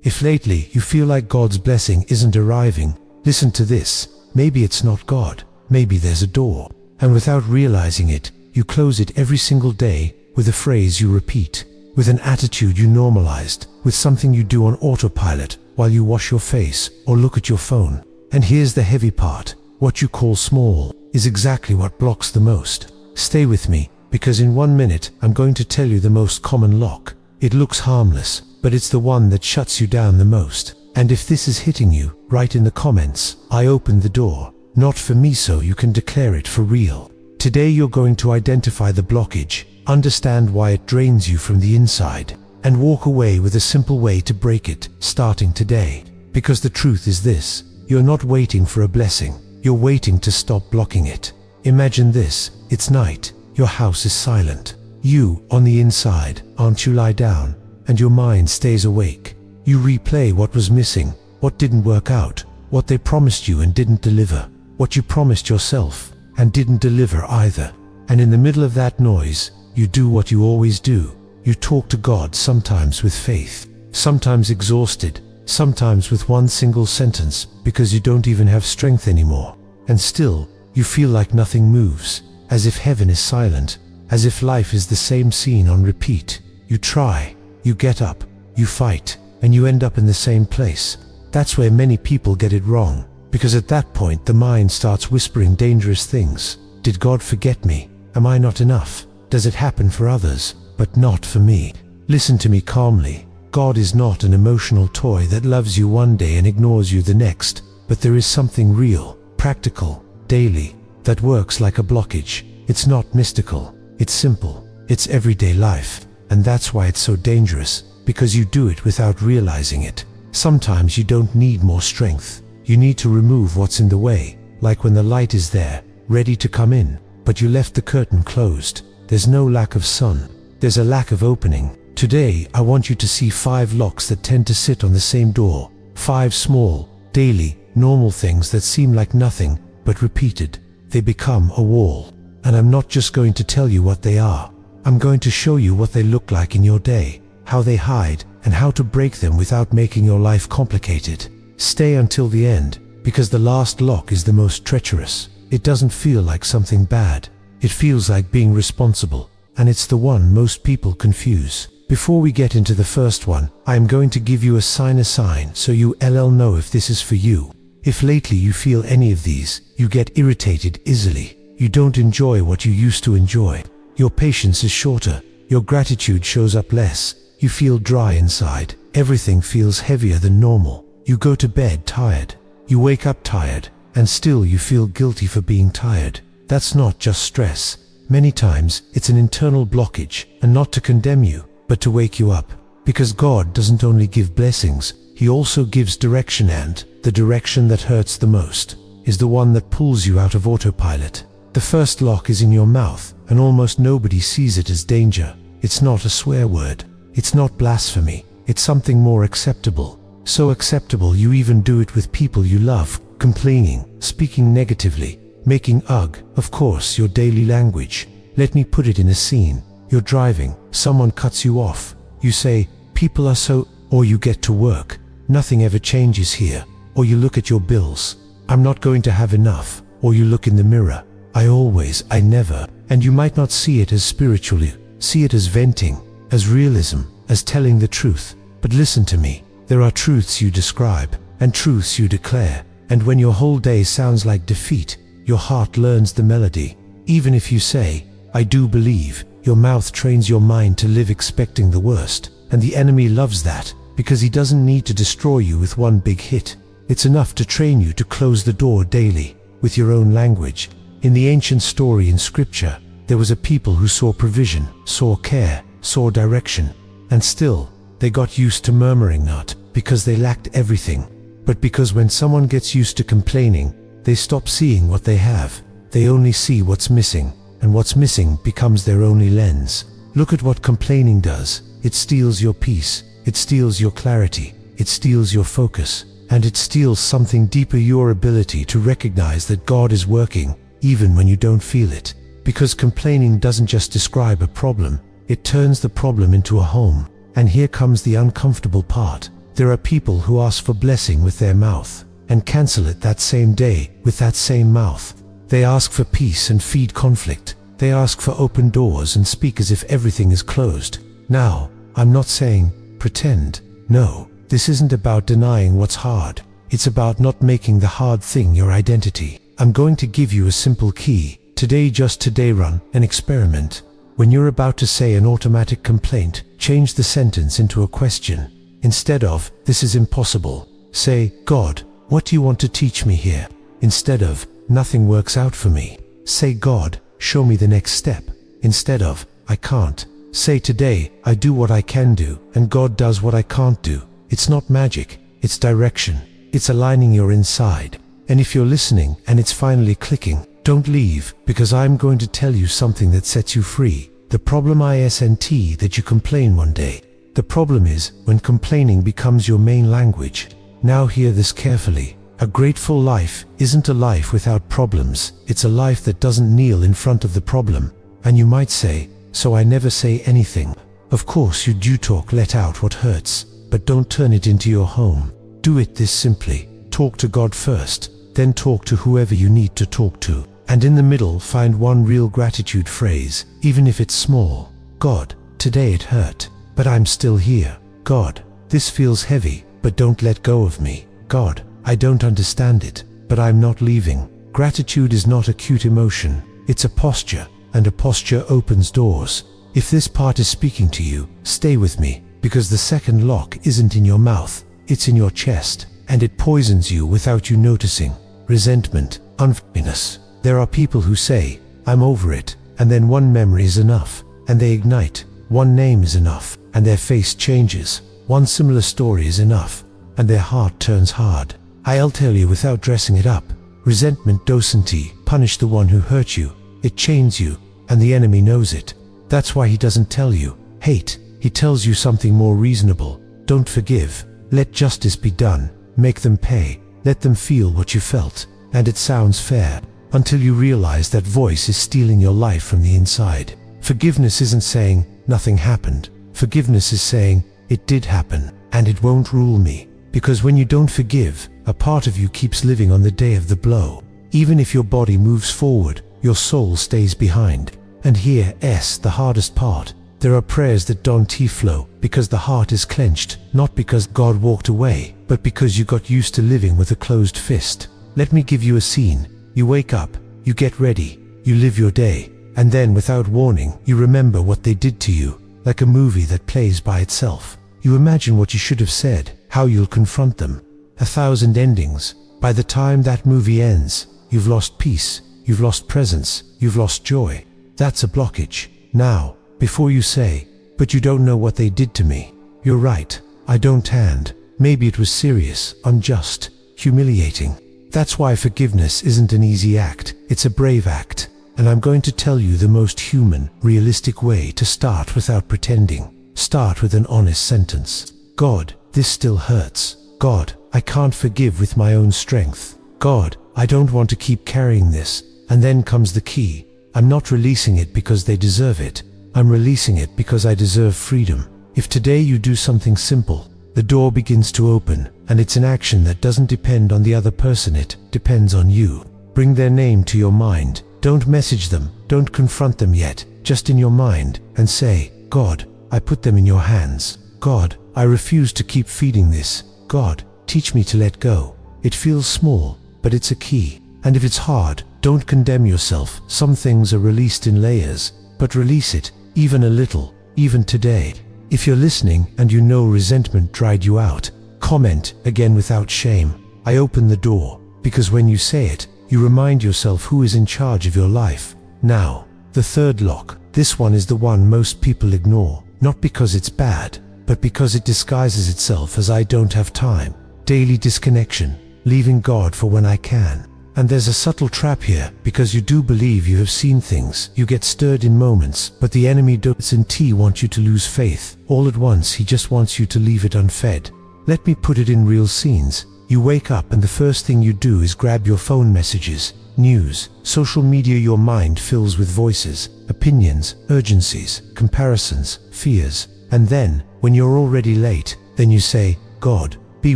If lately you feel like God's blessing isn't arriving, listen to this. Maybe it's not God. Maybe there's a door. And without realizing it, you close it every single day with a phrase you repeat, with an attitude you normalized, with something you do on autopilot while you wash your face or look at your phone. And here's the heavy part. What you call small is exactly what blocks the most. Stay with me, because in 1 minute I'm going to tell you the most common lock. It looks harmless, but it's the one that shuts you down the most. And if this is hitting you, write in the comments, I opened the door, not for me, so you can declare it for real. Today you're going to identify the blockage, understand why it drains you from the inside, and walk away with a simple way to break it, starting today. Because the truth is this, you're not waiting for a blessing, you're waiting to stop blocking it. Imagine this, it's night, your house is silent. You, on the inside, you lie down, and your mind stays awake. You replay what was missing, what didn't work out, what they promised you and didn't deliver, what you promised yourself and didn't deliver either. And in the middle of that noise, you do what you always do. You talk to God, sometimes with faith, sometimes exhausted, sometimes with one single sentence, because you don't even have strength anymore. And still, you feel like nothing moves, as if heaven is silent, as if life is the same scene on repeat. You try, you get up, you fight, and you end up in the same place. That's where many people get it wrong, because at that point the mind starts whispering dangerous things. Did God forget me? Am I not enough? Does it happen for others, but not for me? Listen to me calmly. God is not an emotional toy that loves you one day and ignores you the next, but there is something real, practical, daily, that works like a blockage. It's not mystical, it's simple, it's everyday life, and that's why it's so dangerous, because you do it without realizing it. Sometimes you don't need more strength. You need to remove what's in the way, like when the light is there, ready to come in, but you left the curtain closed. There's no lack of sun, there's a lack of opening. Today, I want you to see 5 locks that tend to sit on the same door. 5 small, daily, normal things that seem like nothing, but repeated, they become a wall. And I'm not just going to tell you what they are. I'm going to show you what they look like in your day, how they hide, and how to break them without making your life complicated. Stay until the end, because the last lock is the most treacherous. It doesn't feel like something bad. It feels like being responsible, and it's the one most people confuse. Before we get into the first one, I am going to give you a sign so you know if this is for you. If lately you feel any of these, you get irritated easily. You don't enjoy what you used to enjoy. Your patience is shorter. Your gratitude shows up less. You feel dry inside. Everything feels heavier than normal. You go to bed tired. You wake up tired, and still you feel guilty for being tired. That's not just stress. Many times, it's an internal blockage, and not to condemn you, but to wake you up. Because God doesn't only give blessings, He also gives direction, and the direction that hurts the most is the one that pulls you out of autopilot. The first lock is in your mouth, and almost nobody sees it as danger. It's not a swear word. It's not blasphemy. It's something more acceptable. So acceptable you even do it with people you love, complaining, speaking negatively, making of course, your daily language. Let me put it in a scene. You're driving, someone cuts you off. You say, people are so, or you get to work. Nothing ever changes here. Or you look at your bills. I'm not going to have enough. Or you look in the mirror. I always, I never. And you might not see it as spiritually. See it as venting, as realism, as telling the truth. But listen to me. There are truths you describe, and truths you declare. And when your whole day sounds like defeat, your heart learns the melody. Even if you say, I do believe, your mouth trains your mind to live expecting the worst. And the enemy loves that, because he doesn't need to destroy you with one big hit. It's enough to train you to close the door daily, with your own language. In the ancient story in scripture, there was a people who saw provision, saw care, saw direction, and still, they got used to murmuring, not because they lacked everything, but because when someone gets used to complaining, they stop seeing what they have. They only see what's missing, and what's missing becomes their only lens. Look at what complaining does. It steals your peace, it steals your clarity, it steals your focus, and it steals something deeper, your ability to recognize that God is working, even when you don't feel it. Because complaining doesn't just describe a problem, it turns the problem into a home. And here comes the uncomfortable part. There are people who ask for blessing with their mouth and cancel it that same day with that same mouth. They ask for peace and feed conflict. They ask for open doors and speak as if everything is closed. Now, I'm not saying pretend. No, this isn't about denying what's hard. It's about not making the hard thing your identity. I'm going to give you a simple key. Today, just today, run an experiment. When you're about to say an automatic complaint, change the sentence into a question. Instead of, "This is impossible," say, "God, what do you want to teach me here?" Instead of, "Nothing works out for me," say, "God, show me the next step." Instead of, "I can't," say, "Today, I do what I can do, and God does what I can't do." It's not magic, it's direction. It's aligning your inside. And if you're listening and it's finally clicking, don't leave, because I'm going to tell you something that sets you free. The problem isn't that you complain one day. The problem is when complaining becomes your main language. Now hear this carefully. A grateful life isn't a life without problems. It's a life that doesn't kneel in front of the problem. And you might say, "So I never say anything." Of course you do talk, let out what hurts, but don't turn it into your home. Do it this simply. Talk to God first, then talk to whoever you need to talk to. And in the middle, find one real gratitude phrase, even if it's small. God, today it hurt, but I'm still here. God, this feels heavy, but don't let go of me. God, I don't understand it, but I'm not leaving. Gratitude is not a cute emotion, it's a posture, and a posture opens doors. If this part is speaking to you, stay with me, because the second lock isn't in your mouth, it's in your chest, and it poisons you without you noticing. Resentment, unforgiveness. There are people who say, "I'm over it," and then one memory is enough, and they ignite. One name is enough, and their face changes. One similar story is enough, and their heart turns hard. I'll tell you without dressing it up. Resentment doesn't punish the one who hurt you. It chains you, and the enemy knows it. That's why he doesn't tell you hate. He tells you something more reasonable. Don't forgive. Let justice be done. Make them pay. Let them feel what you felt. And it sounds fair, until you realize that voice is stealing your life from the inside. Forgiveness isn't saying, "Nothing happened." Forgiveness is saying, "It did happen, and it won't rule me." Because when you don't forgive, a part of you keeps living on the day of the blow. Even if your body moves forward, your soul stays behind. And here's the hardest part. There are prayers that don't flow because the heart is clenched, not because God walked away, but because you got used to living with a closed fist. Let me give you a scene. You wake up, you get ready, you live your day, and then without warning, you remember what they did to you, like a movie that plays by itself. You imagine what you should have said, how you'll confront them. 1,000 endings. By the time that movie ends, you've lost peace, you've lost presence, you've lost joy. That's a blockage. Now, before you say, "But you don't know what they did to me," you're right, I don't, and maybe it was serious, unjust, humiliating. That's why forgiveness isn't an easy act, it's a brave act. And I'm going to tell you the most human, realistic way to start without pretending. Start with an honest sentence. God, this still hurts. God, I can't forgive with my own strength. God, I don't want to keep carrying this. And then comes the key. I'm not releasing it because they deserve it. I'm releasing it because I deserve freedom. If today you do something simple, the door begins to open, and it's an action that doesn't depend on the other person, it depends on you. Bring their name to your mind. Don't message them, don't confront them yet, just in your mind, and say, "God, I put them in your hands. God, I refuse to keep feeding this. God, teach me to let go." It feels small, but it's a key. And if it's hard, don't condemn yourself. Some things are released in layers, but release it, even a little, even today. If you're listening and you know resentment dried you out, comment again without shame. I open the door, because when you say it, you remind yourself who is in charge of your life. Now, the third lock. This one is the one most people ignore, not because it's bad, but because it disguises itself as "I don't have time." Daily disconnection, leaving God for when I can. And there's a subtle trap here, because you do believe you have seen things, you get stirred in moments, but the enemy doesn't want you to lose faith. All at once, he just wants you to leave it unfed. Let me put it in real scenes. You wake up and the first thing you do is grab your phone messages, news, social media. Your mind fills with voices, opinions, urgencies, comparisons, fears. And then, when you're already late, then you say, God, be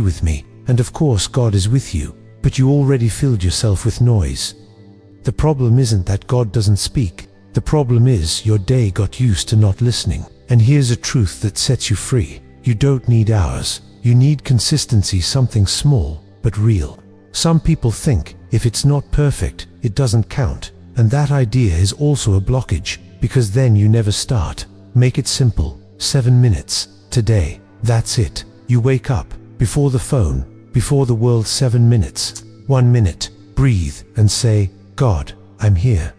with me, and of course God is with you, but you already filled yourself with noise. The problem isn't that God doesn't speak. The problem is your day got used to not listening. And here's a truth that sets you free. You don't need hours. You need consistency, something small, but real. Some people think if it's not perfect, it doesn't count. And that idea is also a blockage, because then you never start. Make it simple. 7 minutes. Today. That's it. You wake up. Before the phone. Before the world. 7 minutes. 1 minute. Breathe and say, God, I'm here.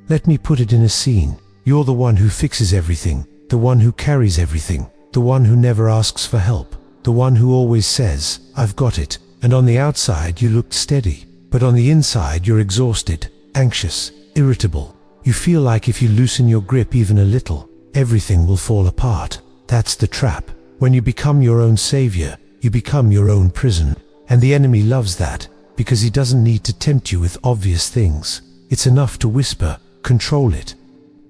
Let me put it in a scene. You're the one who fixes everything. The one who carries everything. The one who never asks for help. The one who always says, I've got it. And on the outside you look steady. But on the inside you're exhausted, anxious, irritable. You feel like if you loosen your grip even a little, everything will fall apart. That's the trap. When you become your own savior, you become your own prison. And the enemy loves that, because he doesn't need to tempt you with obvious things. It's enough to whisper, control it.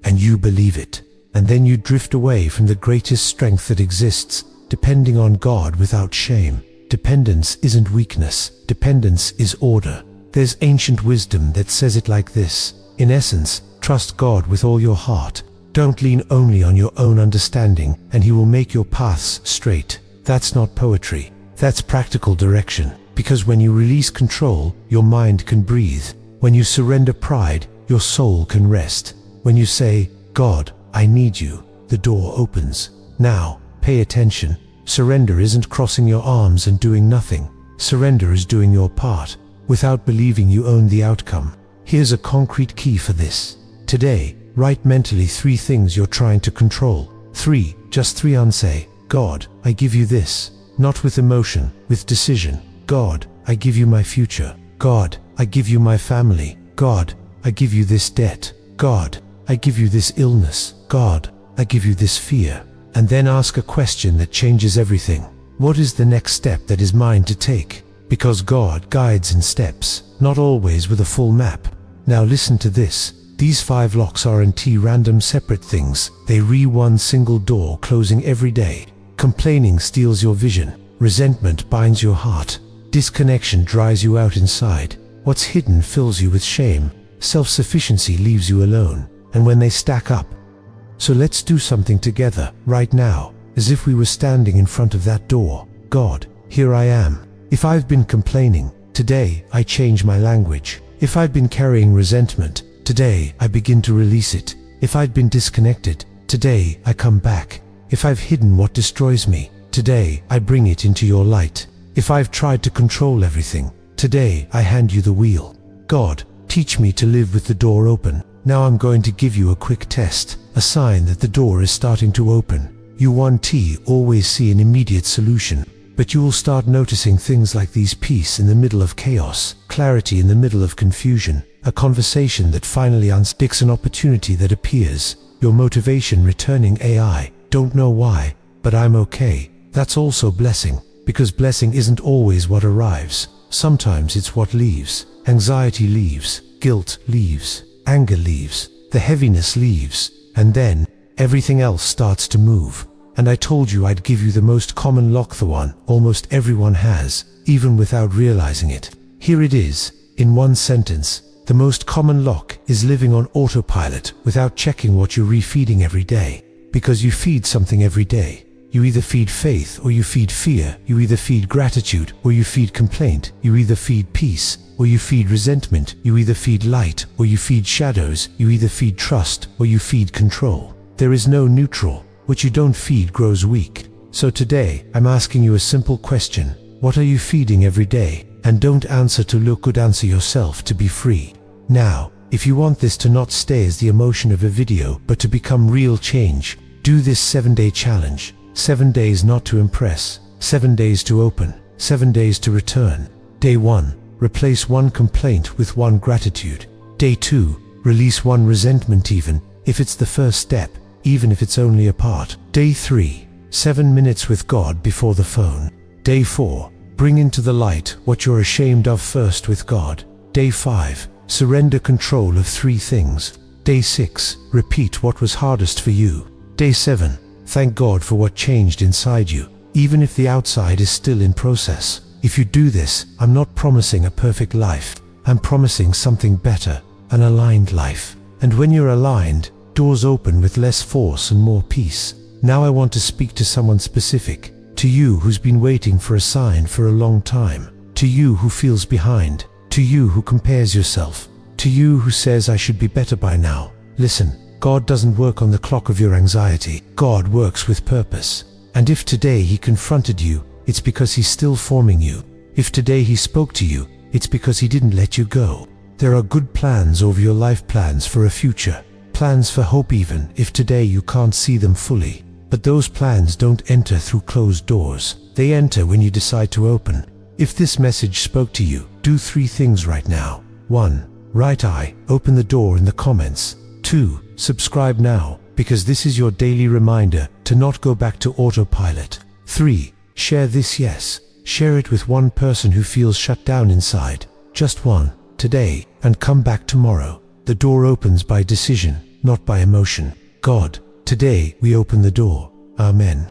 And you believe it. And then you drift away from the greatest strength that exists, depending on God without shame. Dependence isn't weakness. Dependence is order. There's ancient wisdom that says it like this. In essence, trust God with all your heart. Don't lean only on your own understanding, and He will make your paths straight. That's not poetry. That's practical direction. Because when you release control, your mind can breathe. When you surrender pride, your soul can rest. When you say, God, I need you, the door opens. Now, pay attention. Surrender isn't crossing your arms and doing nothing. Surrender is doing your part, without believing you own the outcome. Here's a concrete key for this. Today, write mentally 3 things you're trying to control. 3, just 3, and say, God, I give you this. Not with emotion, with decision. God, I give you my future. God, I give you my family. God, I give you this debt. God, I give you this illness. God, I give you this fear. And then ask a question that changes everything. What is the next step that is mine to take? Because God guides in steps, not always with a full map. Now listen to this. These 5 locks aren't random separate things. They one single door closing every day. Complaining steals your vision. Resentment binds your heart. Disconnection dries you out inside. What's hidden fills you with shame. Self-sufficiency leaves you alone. And when they stack up. So let's do something together, right now, as if we were standing in front of that door. God, here I am. If I've been complaining, today I change my language. If I've been carrying resentment, today I begin to release it. If I've been disconnected, today I come back. If I've hidden what destroys me, today I bring it into your light. If I've tried to control everything, today I hand you the wheel. God, teach me to live with the door open. Now I'm going to give you a quick test, a sign that the door is starting to open. You always see an immediate solution, but you will start noticing things like these: peace in the middle of chaos, clarity in the middle of confusion, a conversation that finally unsticks, an opportunity that appears, your motivation returning. AI, don't know why, but I'm okay. That's also blessing, because blessing isn't always what arrives. Sometimes it's what leaves. Anxiety leaves, guilt leaves, anger leaves, the heaviness leaves, and then everything else starts to move. And I told you I'd give you the most common lock, the one almost everyone has, even without realizing it. Here it is, in one sentence. The most common lock is living on autopilot without checking what you're refeeding every day. Because you feed something every day. You either feed faith or you feed fear. You either feed gratitude or you feed complaint. You either feed peace or you feed resentment. You either feed light or you feed shadows. You either feed trust or you feed control. There is no neutral. What you don't feed grows weak. So today, I'm asking you a simple question. What are you feeding every day? And don't answer to look good, answer yourself to be free. Now, if you want this to not stay as the emotion of a video, but to become real change, do this 7-day challenge. 7 days not to impress. 7 days to open. 7 days to return. Day 1, replace 1 complaint with 1 gratitude. Day 2, release 1 resentment, even if it's the first step, even if it's only a part. Day 3, 7 minutes with God before the phone. Day 4, bring into the light what you're ashamed of first with God. Day 5, surrender control of 3 things. Day 6, repeat what was hardest for you. Day 7, thank God for what changed inside you. even if the outside is still in process. If you do this, I'm not promising a perfect life. I'm promising something better, an aligned life. And when you're aligned, doors open with less force and more peace. Now I want to speak to someone specific, to you who's been waiting for a sign for a long time, to you who feels behind, to you who compares yourself, to you who says I should be better by now. Listen, God doesn't work on the clock of your anxiety. God works with purpose. And if today He confronted you, it's because He's still forming you. If today He spoke to you, it's because He didn't let you go. There are good plans over your life, plans for a future, plans for hope even if today you can't see them fully. But those plans don't enter through closed doors. They enter when you decide to open. If this message spoke to you, do 3 things right now. 1. Write I open the door in the comments. 2. Subscribe now, because this is your daily reminder to not go back to autopilot. 3. Share this, yes. Share it with one person who feels shut down inside. Just one, today, and come back tomorrow. The door opens by decision, not by emotion. God, today we open the door. Amen.